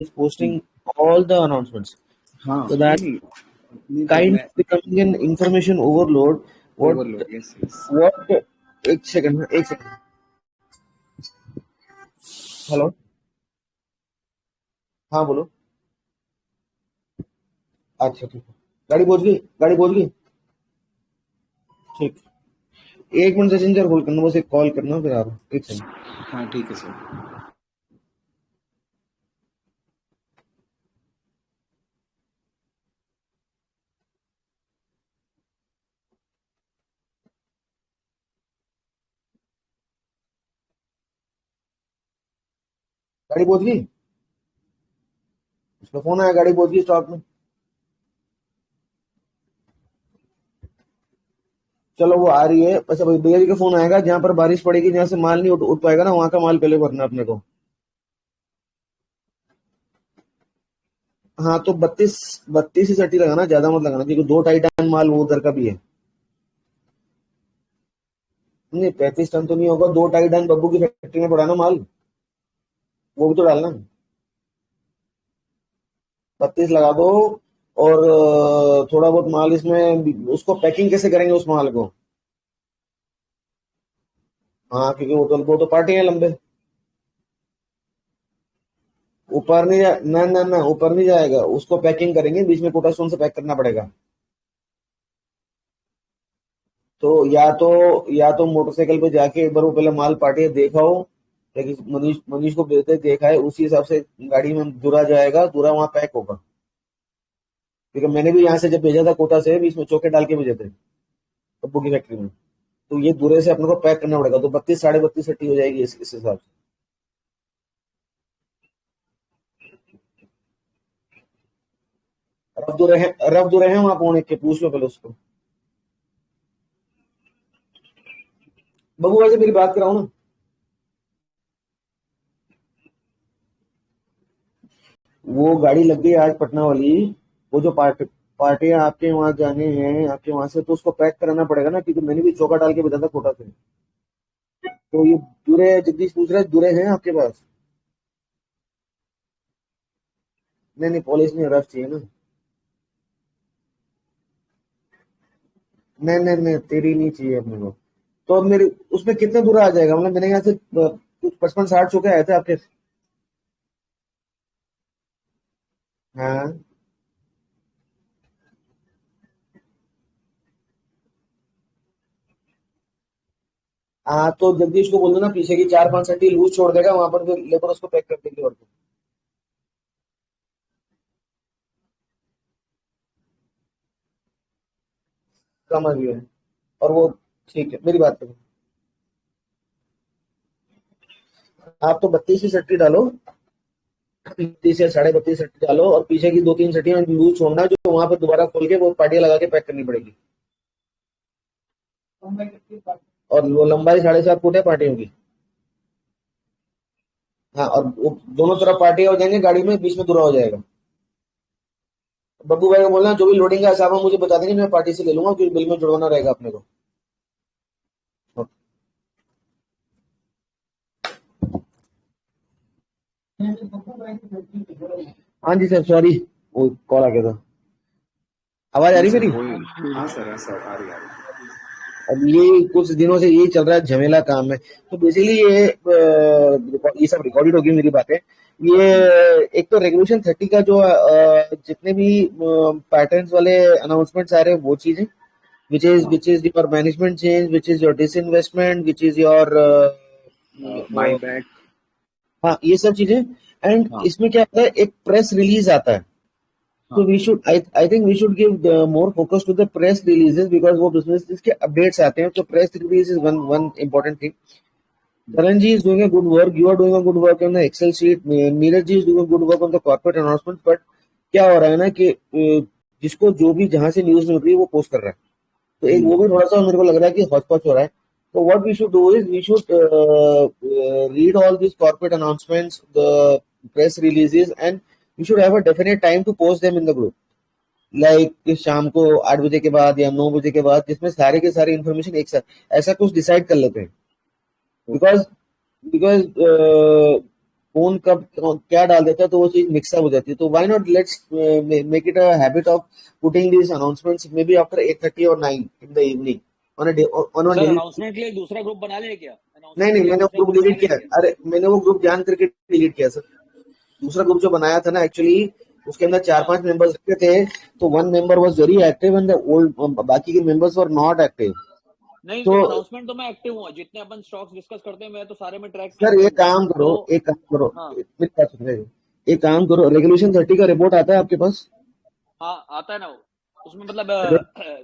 is posting all the announcements. हाँ So that नहीं नहीं तो kind मैं of becoming an information overload. Overload yes What? एक सेकंड. हेलो. हाँ बोलो. अच्छा ठीक है. गाड़ी पहुंच गई. ठीक. 1 मिनट सचिन सर होल्ड करना, बस एक कॉल करना फिर आ रहा हूँ. एक सेकंड. हाँ ठीक है सर गाड़ी पहुंच गई. उसका फोन आया, गाड़ी पहुंच गई स्टॉप में. चलो वो आ रही है. अच्छा भाई भैया जी का फोन आएगा. जहां पर बारिश पड़ेगी, जहां से माल नहीं उठ पाएगा ना, वहां का माल पहले भरना अपने को. हाँ तो 32 ही सट्टी लगाना, ज्यादा मत लगाना, क्योंकि 2 2.5 टन माल वो उधर का भी है. नहीं 35 टन तो नहीं होगा. 2 2.5 टन बब्बू की फैक्ट्री में पड़ा ना माल, वो भी तो डालना. 32 लगा दो. और थोड़ा बहुत माल इसमें, उसको पैकिंग कैसे करेंगे उस माल को? हाँ क्योंकि वो तो पार्टी है लंबे. ऊपर नहीं ना ऊपर नहीं जाएगा. उसको पैकिंग करेंगे, बीच में कोटा स्टोन से पैक करना पड़ेगा. तो या तो मोटरसाइकिल पे जाके एक बार वो पहले माल पार्टी देखाओ, या किसी मनीष मनीष को भेजते देखा है, उसी हिसाब से गाड़ी में दूरा जाएगा, दूरा वहां पैक होगा. क्योंकि मैंने भी यहाँ से जब भेजा था कोटा से, बीच में चौके डाल के भेजे थे पप्पू की फैक्ट्री में. तो ये दूरे से अपने को पैक करना पड़ेगा. तो 32 32.5 सट्टी हो जाएगी इस हिसाब से. रफ दूरे हैं वहां पहुंच के, पूछ लो पहले उसको. बबू वैसे मेरी बात कराओ ना. वो गाड़ी लग गई आज पटना वाली. वो जो पार्टियां आपके वहां जाने हैं, आपके वहां से, तो उसको पैक कराना पड़ेगा ना, क्योंकि मैंने भी चौका डाल के भेजा था कोटा से. तो ये दूरे जगदीश पूछ रहे हैं, दूरे हैं आपके पास? नहीं नहीं पॉलिश नहीं, रफ चाहिए ना. नहीं तेरी नहीं चाहिए अपने को. तो अब मेरे उसमें कितने दूर आ जाएगा? मतलब मैंने यहाँ से कुछ 55 60 चौके आए थे आपके. हाँ. हाँ तो जगदीश को बोल दो ना, पीछे की 4 5 सट्टी लूज छोड़ देगा वहां पर, फिर लेबर उसको पैक कर देंगे. और समझ गया. और वो ठीक है, मेरी बात करो. आप तो 32 की सट्टी डालो. 32 या 32.5 डालो, और पीछे की 2 3 सट्टियां लूज छोड़ना, जो वहां पर दोबारा खोल के वो पार्टियां लगा के पैक करनी पड़ेगी. और वो लंबाई 7.5 फुट है पार्टियों की. हाँ, और वो दोनों तरफ पार्टियां हो जाएंगे गाड़ी में, बीच में दूरा हो जाएगा. बब्बू भाई को बोलना जो भी लोडिंग का हिसाब है मुझे बता देंगे, मैं पार्टी से ले लूंगा, क्योंकि बिल में जुड़वाना रहेगा अपने को. हाँ जी सर, सॉरी, वो कॉल आ गया था. आवाज आ नहीं रही सर मेरी? कोई हाँ सर आ रही है अब ये कुछ दिनों से यही चल रहा है, झमेला काम है. तो बेसिकली ये सब रिकॉर्डेड होगी मेरी बातें. ये एक तो रेगुलेशन 30 का जो जितने भी पैटर्न्स वाले अनाउंसमेंट्स आ रहे हैं, वो चीजें, हाँ which is your management change, which is your disinvestment, which is your by back हाँ ये सब चीजें. एंड हाँ इसमें क्या होता है, एक प्रेस रिलीज आता है. तो हाँ we should I think we should give more focus to the press releases, because वो बिजनेस के अपडेट्स आते हैं. तो press release is one one important thing. Karan ji is doing a good work. You are doing a good work on the Excel sheet. Neeraj ji is doing a good work on the corporate announcement. But क्या हो रहा है ना कि जिसको जो भी जहां से न्यूज मिल रही है वो पोस्ट कर रहा है. तो एक वो भी थोड़ा सा मेरे को लग रहा है कि हौच पौच हो रहा है. तो what we should do is we should read all this corporate announcements, the press releases, and we should have a definite time to post them in the group. Like शाम को 8 बजे के बाद या 9 बजे के बाद, जिसमें सारे के सारे इन्फॉर्मेशन एक साथ, ऐसा कुछ डिसाइड कर लेते हैं. बिकॉज बिकॉज कौन कब क्या डाल देता है, तो वो चीज मिक्सअप हो जाती है. तो why not let's make it a habit of putting these announcements maybe after 8:30 or 9 in the evening on a day on a sir daily. Announcement के लिए दूसरा ग्रुप बना लें क्या? नहीं अनाउंसमेंट नहीं, के लिए मैंने वो दूसरा ग्रुप ग्रुप बना डिलीट लें किया. क्या? अरे मैंने वो ग्रुप जान करके डिलीट किया सर. दूसरा ग्रुप जो बनाया था ना, एक्चुअली उसके अंदर 4-5 मेंबर्स थे. तो one member was very active and the old बाकी के मेंबर्स वर नॉट एक्टिव. नहीं तो तो अनाउंसमेंट तो मैं एक्टिव हूँ, जितने अपन स्टॉक्स डिस्कस करते हैं मैं तो सारे में ट्रैक में सर एक्टिव एक हूँ. काम करो, तो एक काम करो, हाँ मेरी बात सुन रहे हो? एक काम करो, रेगुलेशन 30 का रिपोर्ट आता है आपके पास? हाँ आता है ना वो. उसमें मतलब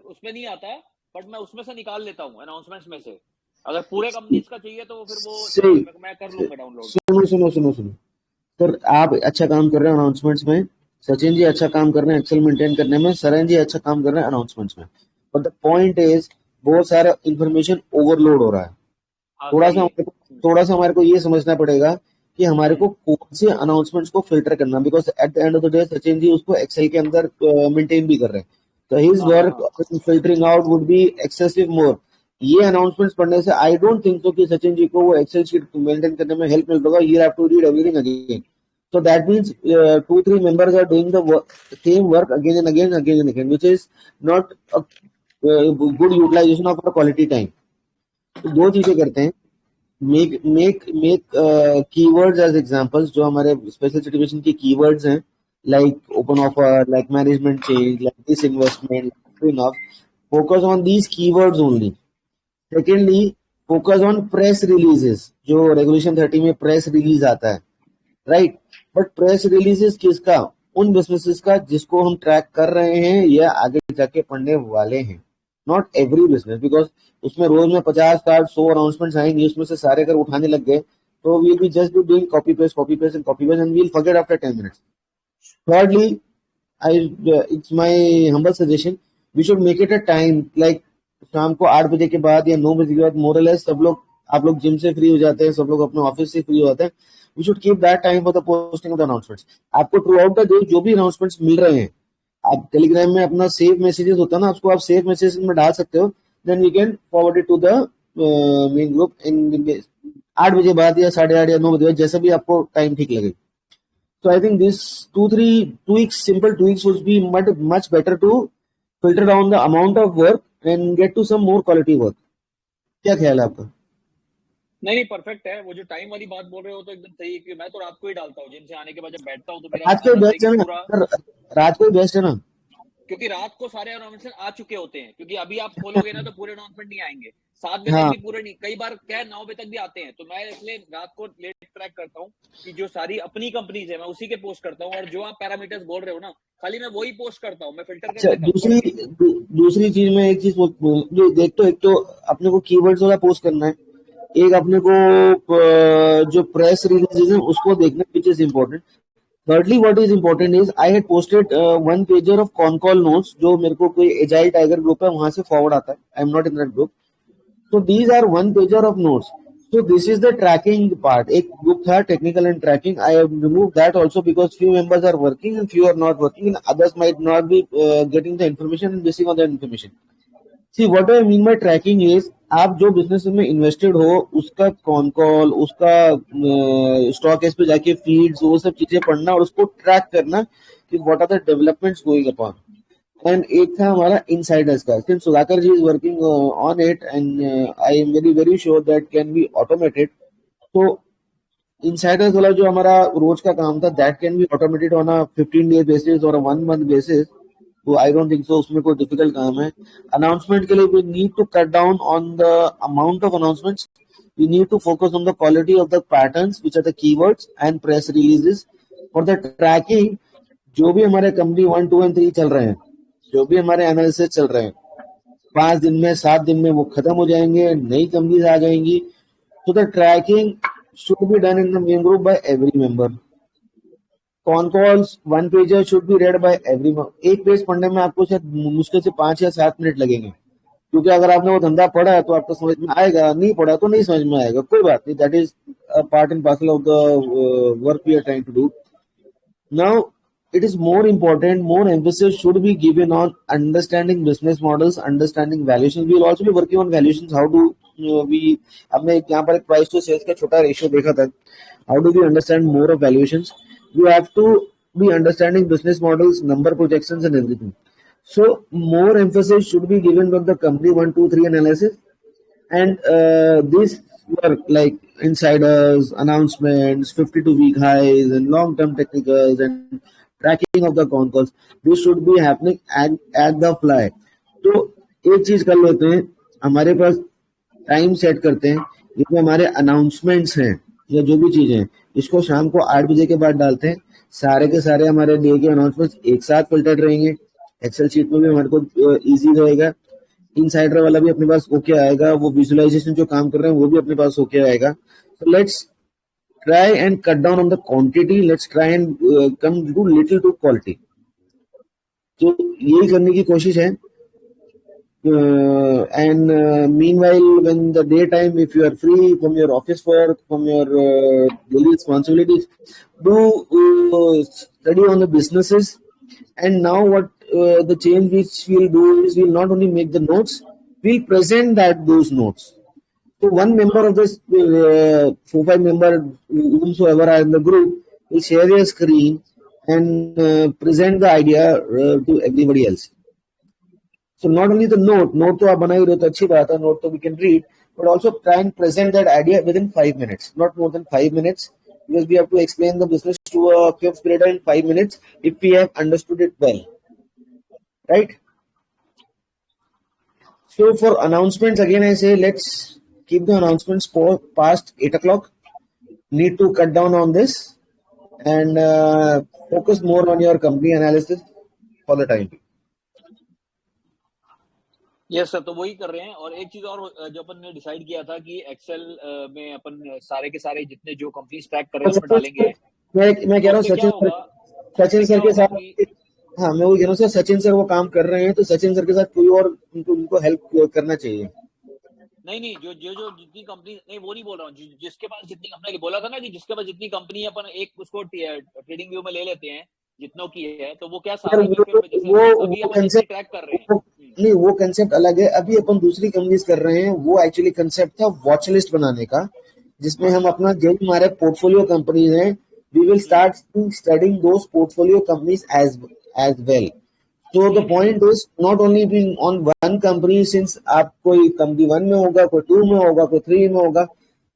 उसमें नहीं आता है, बट मैं उसमें से निकाल लेता हूँ अनाउंसमेंट्स में से. अगर पूरे कंपनीज का चाहिए तो फिर वो सही. मैं कर लूंगा डाउनलोड. सुनो सुनो सुनो सुनो सर, आप अच्छा काम कर रहे हैं अनाउंसमेंट्स में. सचिन जी अच्छा काम कर रहे हैं एक्सेल मेंटेन करने में. सरन जी अच्छा काम कर रहे हैं अनाउंसमेंट्स में. बट द पॉइंट इज, बहुत सारा इंफॉर्मेशन ओवरलोड हो रहा है. हाँ थोड़ा सही सा है. हमारे को थोड़ा सा हमारे को ये समझना पड़ेगा कि हमारे को कौन से अनाउंसमेंट्स को फिल्टर करना, because at the end of the day Sachin ji उसको एक्सेल के अंदर मेंटेन भी कर रहे हैं. तो हिज हाँ हाँ वर्क हाँ filtering out would be excessive more. ये अनाउंसमेंट्स पढ़ने से आई डोंट थिंक सो कि सचिन जी को वो एक्सेल शीट मेंटेन करने में हेल्प मिल होगा. You have to read everything again. So that means 2-3 members are doing the same work again and again, again and again, which is not a good utilization of our quality time. तो दो चीजें करते हैं. Make keywords as examples, जो हमारे special situation की keywords हैं, like open offer, like management change, like this investment, focus on these keywords only. Secondly, focus on press releases. जो रेगुलेशन 30 में प्रेस रिलीज आता है, राइट. बट प्रेस रिलीजेस किसका? उन बिजनेसेस का जिसको हम ट्रैक कर रहे हैं या आगे जाके पढ़ने वाले हैं. नॉट एवरी बिजनेस, बिकॉज उसमें रोज में 50-60-100 अनाउंसमेंट्स आएंगे, उसमें से सारे अगर उठाने लग गए तो we'll be just doing copy paste and we'll forget after 10 minutes. Thirdly, it's my humble suggestion, we should make it a time, like शाम को 8 बजे के बाद या 9 बजे के बाद, मोर लेस सब लोग, आप लोग जिम से फ्री हो जाते हैं, सब लोग अपने ऑफिस से फ्री हो जाते हैं. We should keep that time for the posting of the announcements. आपको थ्रू आउट द डे जो भी अनाउंसमेंट्स मिल रहे हैं, आप टेलीग्राम में अपना सेव मैसेजेस होता है ना, उसको आप सेव मैसेजेस में डाल सकते हो. Then we can forward it to the main group in 8 बजे बाद या 8:30 या 9 बजे बाद, जैसा भी आपको टाइम ठीक लगे. So I think these 2-3 tweaks, simple tweaks, would be much better to filter down the amount of work and get to some more quality work. क्या ख्याल है आपका? नहीं परफेक्ट है. वो जो टाइम वाली बात बोल रहे हो तो एकदम सही है, क्योंकि मैं तो रात को ही डालता हूँ. जिम से आने के बाद जब बैठता हूँ तो मेरा रात को आदत है बेस्ट कि है ना पूरा, सर, रात को बेस्ट है ना, क्योंकि रात को सारे अनाउंसमेंट आ चुके होते हैं. क्योंकि अभी आप खोलोगे ना तो पूरे अनाउंसमेंट नहीं आएंगे. 7 बजे तक हाँ. भी पूरे नहीं, कई बार क्या 9 बजे तक भी आते हैं. तो मैं इसलिए रात को लेट ट्रैक करता हूँ कि जो सारी अपनी कंपनीज है मैं उसी के पोस्ट करता हूँ. और जो आप पैरामीटर्स बोल रहे हो ना, खाली मैं वही पोस्ट करता हूँ, मैं फिल्टर कर अच्छा, लेता हूँ. दूसरी चीज में एक चीज जो देख, तो एक तो अपने को कीवर्ड्स वाला पोस्ट करना है, एक अपने को जो प्रेस रिलीजेस है उसको देखना, which is important. Thirdly, what is important is I had posted one pager of con call notes, जो मेरे को कोई एजाइल टाइगर ग्रुप है वहां से फॉरवर्ड आता है. I am not in that group. So these are one pager of notes. So this is the tracking part. एक group था technical and tracking. I have removed that also because few members are working and few are not working, and others might not be getting the information and missing on the information. See, what I mean by tracking is, आप जो business में invested हो उसका con call, उसका stock S पे जाके feeds, वो सब चीजें पढ़ना और उसको ट्रैक करना कि what are the developments going upon. And एक था हमारा इनसाइडर्स का. Since Sudhakar ji is working on it and I am very very sure that can be automated. तो इनसाइडर्स वाला जो हमारा रोज का काम था, that can be automated on a 15-day basis और 1 month बेसिस. तो आई डोंट थिंक सो उसमें कोई डिफिकल्ट काम है. अनाउंसमेंट के लिए we need to cut down on the amount of announcements. We need to focus on the quality of the patterns which are the keywords and press releases. For the tracking, जो भी हमारे company 1, 2 and 3 चल रहे हैं, जो भी हमारे analysis चल रहे हैं, 5 दिन में 7 दिन में वो खत्म हो जाएंगे, नई कंपनीज आ जाएंगी. तो the tracking should be done in the main group by every member. Con calls 1 pager should be read by every. एक पेज पढ़ने में आपको शायद मुश्किल से 5 या 7 मिनट लगेंगे, क्योंकि अगर आपने वो धंधा पढ़ा है तो आपको समझ में आएगा, नहीं पढ़ा तो नहीं समझ में आएगा. कोई बात नहीं, that is part and parcel of the work we are trying to do. Now it is more important, more emphasis should be given on understanding business models, understanding valuations. We will also be working on valuations, how to we हमने यहाँ पर एक price to sales का छोटा ratio देखा था. How do we understand more of valuations? You have to be understanding business models, number projections and everything. So more emphasis should be given on the company 1, 2, 3 analysis, and these work like insiders, announcements, 52-week highs, and long-term technicals, and tracking of the con calls. This should be happening at the fly. तो एक चीज कर लेते हैं, हमारे पास time set करते हैं. ये जो हमारे अनाउंसमेंट्स हैं या जो भी चीजें हैं, इसको शाम को 8 बजे के बाद डालते हैं. सारे के सारे हमारे डे के अनाउंसमेंट्स एक साथ फिल्टर्ड रहेंगे. एक्सेल शीट में भी हमारे को इजी रहेगा. इनसाइडर वाला भी अपने पास ओके आएगा. वो विजुअलाइजेशन जो काम कर रहे हैं वो भी अपने पास ओके आएगा. So let's try and cut down on the quantity. Let's try and come to little to quality. तो यही करने की कोशिश है. And meanwhile, when the daytime, if you are free from your office work, from your daily responsibilities, do study on the businesses. And now what the change which we'll do is we'll not only make the notes, we'll present those notes. So one member of this 4-5 member, whomsoever are in the group, will share their screen and present the idea to everybody else. So not only the note तो आप बना ही रहे हो तो अच्छी बात है, note तो we can read, but also try and present that idea within 5 minutes, not more than 5 minutes, because we have to explain the business to a fifth grader in 5 minutes if we have understood it well, right? So for announcements, again I say let's keep the announcements past 8 o'clock. Need to cut down on this and focus more on your company analysis for the time being. Yes sir, तो वही कर रहे हैं. और एक चीज और जो अपन ने डिसाइड किया था कि एक्सेल में अपन सारे के सारे जितने जो कंपनीज ट्रैक कर रहे हैं उसमें डालेंगे. मैं कह रहा हूँ सचिन सर के साथ. हाँ, मैं वही कह रहा हूँ सर, सचिन सर वो काम कर रहे हैं तो सचिन सर के साथ कोई और उनको हेल्प करना चाहिए. नहीं, जो जितनी कंपनी, नहीं वो नहीं बोल रहा हूँ, जिसके पास जितनी, हमने बोला था ना कि जिसके पास जितनी कंपनी है अपन एक उसको ट्रेडिंग व्यू में ले लेते हैं जितनों की है, तो वो क्या सारे वो कंसेप्ट ट्रैक कर रहे हैं. नहीं, वो कंसेप्ट अलग है. अभी अपन दूसरी कंपनीज कर रहे हैं. वो एक्चुअली कंसेप्ट था वॉच लिस्ट बनाने का, जिसमें हम अपना जो हमारे पोर्टफोलियो कंपनीज हैं, we will start studying those portfolio companies as well. So the point is not only being on one company, since आप कोई company 1 में होगा, कोई 2 में होगा, कोई 3 में होगा.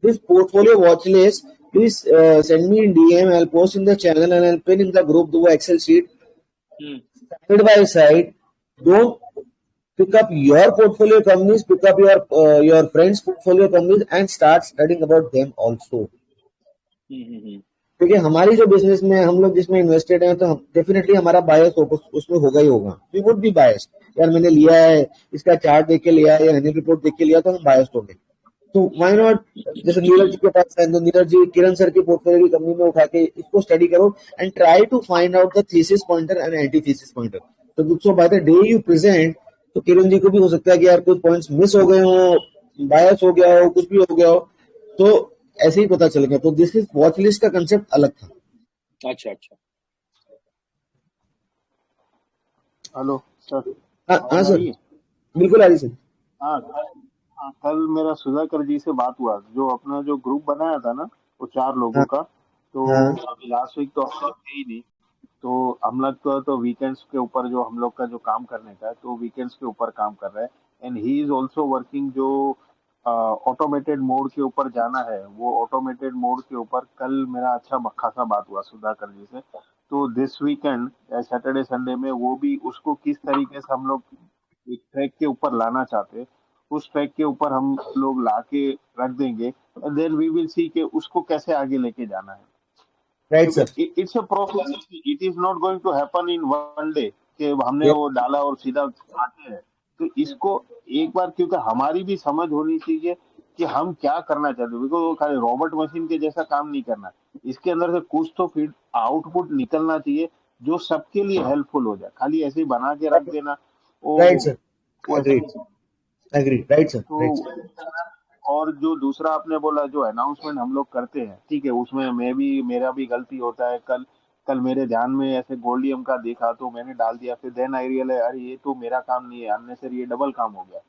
This portfolio watch list, please send me in DM. I'll post in the channel and I'll pin in the group the Excel sheet. Side by side, don't pick up your portfolio companies, pick up your friends' portfolio companies and start studying about them also. क्योंकि हमारी जो business में हम लोग जिसमें invested हैं, तो definitely हमारा बायस उसमें होगा ही होगा. वी वुड बी बायस. यार मैंने लिया है, इसका चार्ट देख के लिया है या एनुअल रिपोर्ट देख के लिया, तो हम बायस्ड होंगे. तो व्हाई नॉट, जैसे नीरज जी के पास है, तो नीरज जी किरण सर की पोर्टफोलियो की कंपनी में उठा के इसको स्टडी करो and try to find out the thesis pointer and anti thesis pointer. तो by the day you present, तो किरण जी को भी हो सकता है कि यार कुछ पॉइंट्स मिस हो गए हो, बायस हो गया हो, कुछ भी हो गया हो, तो ऐसे ही पता चलेगा. तो दिस इज वॉच लिस्ट का कंसेप्ट अलग था. अच्छा. Hello sir. हाँ सर, बिल्कुल आ रही सर. हाँ, कल मेरा सुधाकर जी से बात हुआ. जो अपना जो ग्रुप बनाया था ना, वो 4 लोगों का, तो अभी लास्ट वीक तो हम लोग थे ही नहीं. तो हम लोग को तो वीकेंड्स के ऊपर जो हम लोग का जो काम करने का है, तो वीकेंड्स के ऊपर काम कर रहे हैं. And he is also working जो ऑटोमेटेड मोड के ऊपर जाना है, वो ऑटोमेटेड मोड के ऊपर कल मेरा अच्छा खासा बात हुआ सुधाकर जी से. तो दिस वीकेंड सैटरडे संडे में वो भी उसको किस तरीके से हम लोग एक ट्रैक के ऊपर लाना चाहते हैं, उस ट्रैक के ऊपर हम लोग ला के रख देंगे. And then we will see कि उसको कैसे आगे लेके जाना है. Right sir. It's a process. It is not going to happen in one day कि हमने वो डाला और सीधा आते हैं. तो इसको एक बार, क्योंकि हमारी भी समझ होनी चाहिए कि हम क्या करना चाहते हैं. बिकॉज वो खाली रोबोट मशीन के जैसा काम नहीं करना. इसके अंदर से कुछ तो फीड आउटपुट निकलना चाहिए जो सबके लिए हेल्पफुल हो जाए. खाली ऐसे ही बना के रख देना. Right sir, agree. Right sir. और जो दूसरा आपने बोला, जो अनाउंसमेंट हम लोग करते हैं, ठीक है, उसमें मेरा भी गलती होता है. कल मेरे ध्यान में ऐसे गोल्डियम का देखा तो मैंने डाल दिया. फिर देन आई रियलाइज, अरे ये तो मेरा काम नहीं है, अननेसेसरी, ये डबल काम हो गया.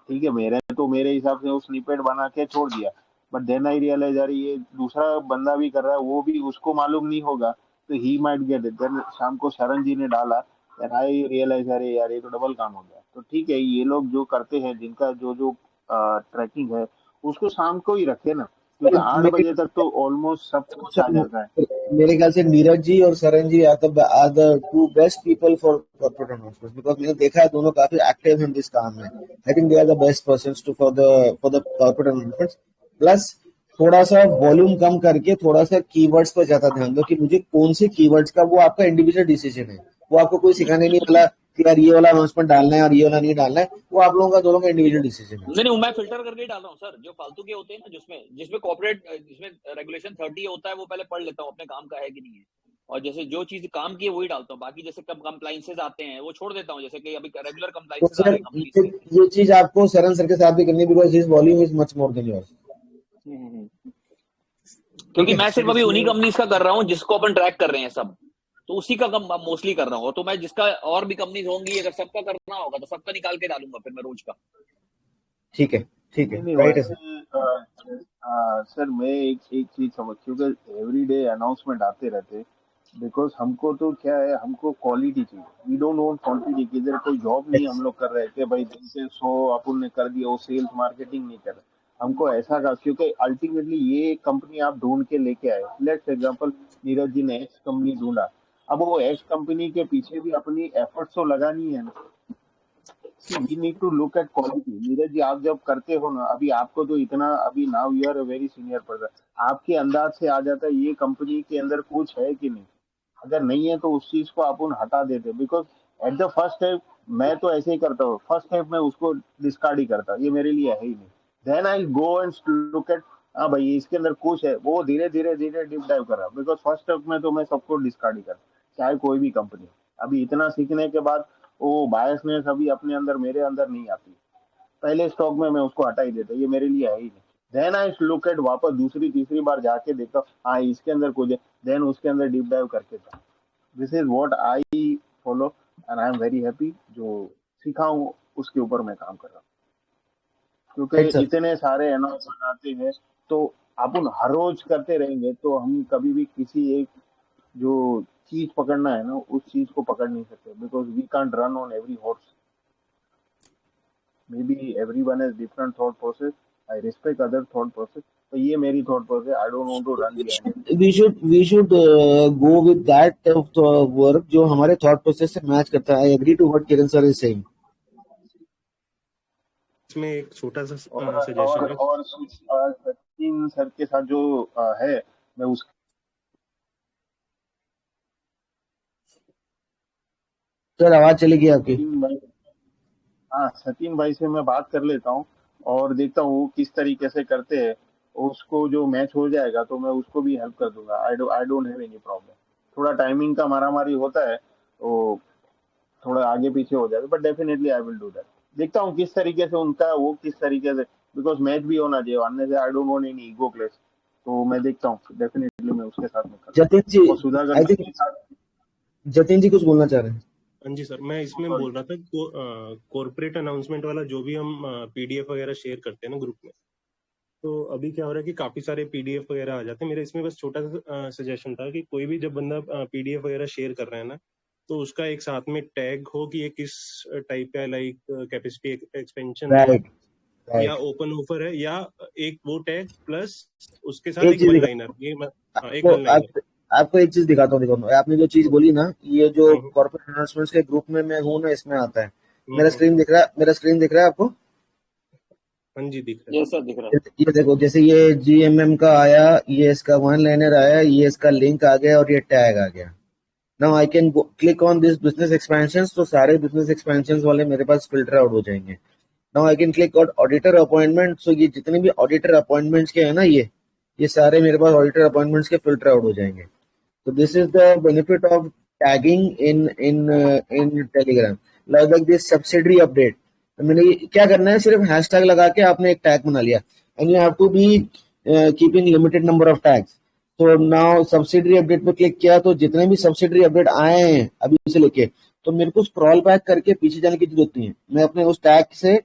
ठीक है, मेरे हिसाब से वो स्निपेट बना के छोड़ दिया, बट देन आई रियलाइज यार ये दूसरा बंदा भी कर रहा है, वो भी उसको मालूम नहीं होगा, तो he might get it. Then शाम को शरण जी ने डाला, देन आई रियलाइज अरे यार ये तो डबल काम हो गया। तो ठीक है, ये लोग जो करते हैं, जिनका जो जो ट्रैकिंग है, उसको शाम को ही रखे ना, क्योंकि 8 मेरे बजे तक तो ऑलमोस्ट सब कुछ आ जाता है। मेरे ख्याल से नीरज जी और Saran ji are the two best people for corporate announcement, because मैंने देखा है दोनों काफी एक्टिव हैं इस काम में। I think they are the best persons to for the corporate announcements. Plus थोड़ा सा वॉल्यूम कम करके थोड़ा सा कीवर्ड्स पर ज्यादा ध्यान दो कि मुझे कौन से कीवर्ड्स का, वो आपका इंडिविजुअल डिसीजन है, वो आपको कोई सिखाने नहीं वाला कि यार ये वाला अनाउंसमेंट डालना है और ये वाला नहीं डालना है, वो आप लोगों का दोनों का इंडिविजुअल डिसीजन है। नहीं, मैं फिल्टर करके ही डाल रहा हूँ सर। जो फालतू के होते हैं ना, जिसमें कॉर्पोरेट, जिसमें रेगुलेशन 30 होता है, वो पहले पढ़ लेता हूँ अपने काम का है कि नहीं है, और जैसे जो चीज काम की है वही डालता हूँ। बाकी जैसे कब कंप्लाइंसेस आते हैं वो छोड़ देता हूँ, जैसे कि अभी रेगुलर तो कंप्लाइंसेस आ सर रहे हैं कंपनी से। ये चीज आपको सरन सर के साथ भी करनी है, because his volume is much more than yours. क्योंकि मैं सर सिर्फ अभी उन्हीं इसमें कंपनीज का कर रहा हूँ जिसको अपन ट्रैक कर रहे हैं सब, तो उसी का कम मोस्टली कर रहा हूँ। तो मैं जिसका और भी कंपनीज होंगी, अगर सबका करना होगा तो सबका निकाल के डालूंगा फिर मैं रोज का। ठीक है, ठीक है, नहीं राइट है वैसे सर। सर मैं एक चीज समझ, क्योंकि एवरी डे अनाउंसमेंट आते रहते, बिकॉज हमको तो क्या है, हमको क्वालिटी चाहिए, वी डोंट वांट क्वांटिटी। किधर कोई जॉब नहीं हम लोग कर रहे कि भाई दिन से 100 अपन ने कर दिया, वो सेल्स मार्केटिंग नहीं कर रहे हमको ऐसा का, क्योंकि अल्टीमेटली ये कंपनी आप ढूंढ के लेके आए। लेट्स एग्जांपल, नीरज जी ने एक्स कंपनी ढूंढा, अब वो एक्स कंपनी के पीछे भी अपनी एफर्ट्स तो लगानी है ना। We need to look at quality. Neeraj ji, आप जब करते हो ना, अभी आपको तो इतना, अभी now you are a very senior person, आपके अंदाज से आ जाता है ये कंपनी के अंदर कुछ है कि नहीं। अगर नहीं है तो उस चीज को अपन हटा देते, because at the first step मैं तो ऐसे ही करता हूँ, फर्स्ट स्टेप में उसको डिस्कार्ड ही करता, ये मेरे लिए है ही नहीं। Then I go and look at, हाँ भाई इसके अंदर कुछ है, वो धीरे धीरे धीरे डीप डाइव कर रहा, बिकॉज फर्स्ट स्टेप में तो मैं सबको डिस्कार्ड ही करता, चाहे कोई भी कंपनी। अभी इतना सीखने के बाद वो बायसनेस अभी अपने अंदर, मेरे अंदर नहीं आती। पहले स्टॉक में मैं उसको हटा ही देता, ये मेरे लिए है ही नहीं। देन आई लुक एट, वापस दूसरी तीसरी बार जाके देखता, हाँ इसके अंदर कुछ है, देन उसके अंदर डीप डाइव करके था। This is what I follow, and I am very happy जो सीखा हूँ उसके ऊपर मैं काम कर रहा हूँ। राइट क्योंकि सर। इतने सारे अनाउंसमेंट आते हैं, तो अपन हर रोज करते रहेंगे तो हम कभी भी किसी एक जो चीज पकड़ना है ना, उस चीज को पकड़ नहीं सकते, because we can't run on every horse. Maybe everyone has different thought process, I respect other thought process, तो ये मेरी thought process, I don't want to run behind it. We should go with that work जो हमारे thought process से match करता है। I agree to what Kiran sir is saying. इसमें एक छोटा सा और सजेशन है। सचिन सर के साथ जो है, मैं उस सर आवाज चली गई आपकी। सचिन भाई, हाँ सचिन भाई से मैं बात कर लेता हूँ और देखता हूँ वो किस तरीके से करते हैं, उसको जो मैच हो जाएगा तो मैं उसको भी हेल्प कर दूंगा। I don't have any problem. थोड़ा टाइमिंग का मारामारी होता है तो थोड़ा आगे पीछे हो जाता है, but definitely I will do that. देखता हूँ किस तरीके से उनका, वो किस तरीके से, बिकॉज मैच भी होना चाहिए, अन्य से I don't want any ego क्लेश। तो मैं देखता हूँ, डेफिनेटली मैं उसके साथ में कर जतिन जी, और सुधाकर आई जी थिंक के साथ। जतिन जी कुछ बोलना चाह रहे हैं। हाँ जी सर, मैं इसमें बोल रहा था कॉर्पोरेट अनाउंसमेंट वाला जो भी हम पीडीएफ वगैरह शेयर करते हैं ना ग्रुप में, तो अभी क्या हो रहा है कि काफी सारे पीडीएफ वगैरह आ जाते हैं। मेरा इसमें बस छोटा सा सजेशन था कि कोई भी जब बंदा पीडीएफ वगैरह शेयर कर रहा है ना, तो उसका एक साथ में टैग हो कि ये किस टाइप का, लाइक कैपेसिटी एक्सपेंशन है राइट, या राइट। ओपन ऑफर है, या एक वो टैग प्लस उसके साथ एक एक चीज वन दिखा लाइनर, ये एक आपको वन लाइनर। आपको एक चीज दिखाता हूँ। देखो आपने जो चीज बोली ना, ये जो कॉर्पोरेट अनाउंसमेंट्स के ग्रुप में मैं हूँ ना, इसमें आता है। मेरा स्क्रीन दिख रहा है आपको? हाँ जी दिख रहा है। यस सर, दिख रहा है। ये देखो, जैसे ये जीएमएम का आया, ये इसका वन लाइनर आया, ये इसका लिंक आ गया और ये टैग आ गया। Now I can click on this business expansion, तो सारे बिजनेस एक्सपेंशन वाले मेरे पास फिल्टर आउट हो जाएंगे। Now I can click on auditor appointment, so ये जितने भी ऑडिटर अपॉइंटमेंट्स के हैं ना, ये सारे मेरे पास ऑडिटर अपॉइंटमेंट्स के फिल्टर आउट हो जाएंगे। तो this is the benefit of tagging in Telegram. Like this subsidiary update, मैंने क्या करना है, सिर्फ हैशटैग लगा के आपने एक टैग बना लिया, and you have to be keeping limited number of tags. तो नाउ सब्सिडरी अपडेट पे क्लिक किया, तो जितने भी सब्सिडरी अपडेट आए हैं अभी से लेके, तो मेरे को स्क्रॉल बैक करके पीछे जाने की जरूरत नहीं है। मैं अपने उस टैग से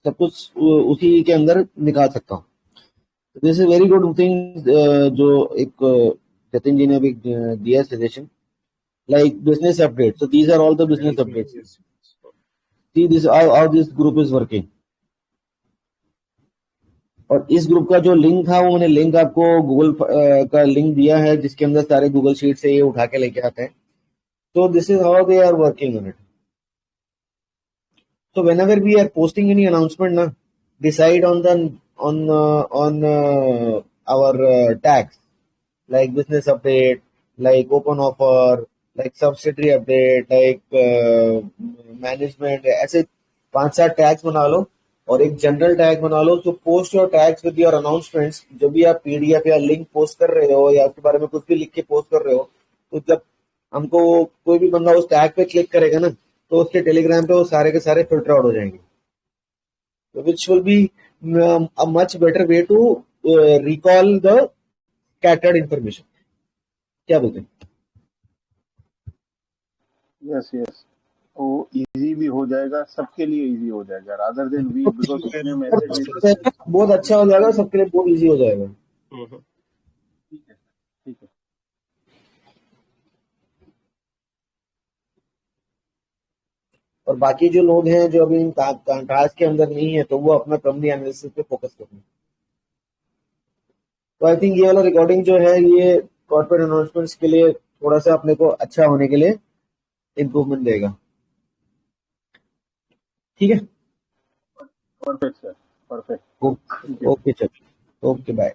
सब कुछ उसी के अंदर निकाल सकता हूँ। This is very good thing जो एक जतिन जी ने अभी दिया suggestion, like business updates. So these are all the business updates. Yes. See this how this group is working. और इस ग्रुप का जो लिंक था वो मैंने लिंक आपको गूगल का लिंक दिया है जिसके अंदर सारे गूगल शीट से ये उठा के लेके आते हैं. So this is how they are working on it. So whenever we are posting any announcement, na, decide on our tags like business update, like open offer, like subsidiary update, like management. ऐसे 5-7 tags बना लो और एक general tag बना लो. तो post your tags with your announcements. जब भी आप PDF या लिंक पोस्ट कर रहे हो या उसके बारे में कुछ भी लिख के पोस्ट कर रहे हो, तो जब हमको कोई भी बंदा उस टैग पे क्लिक करेगा ना, तो उसके टेलीग्राम पे वो सारे के सारे फिल्टर आउट हो जाएंगे. Which will be a much better way to recall the scattered information. क्या बोलते हैं? यस यस, वो इजी भी हो जाएगा, सबके लिए इजी हो जाएगा रादर देन वी, बिकॉज उसमें मैसेज बहुत अच्छा हो जाएगा, सबके लिए बहुत इजी हो जाएगा. ठीक है ठीक है. और बाकी जो लोग हैं जो अभी इन टास्क के अंदर नहीं है, तो वो अपना कंपनी एनालिसिस पे फोकस करें. तो आई थिंक ये वाला रिकॉर्डिंग जो है ये कॉर्पोरेट अनाउंसमेंट्स के लिए थोड़ा सा अपने को अच्छा होने के लिए इम्प्रूवमेंट देगा. ठीक है, परफेक्ट सर, परफेक्ट. ओके चलो, ओके बाय.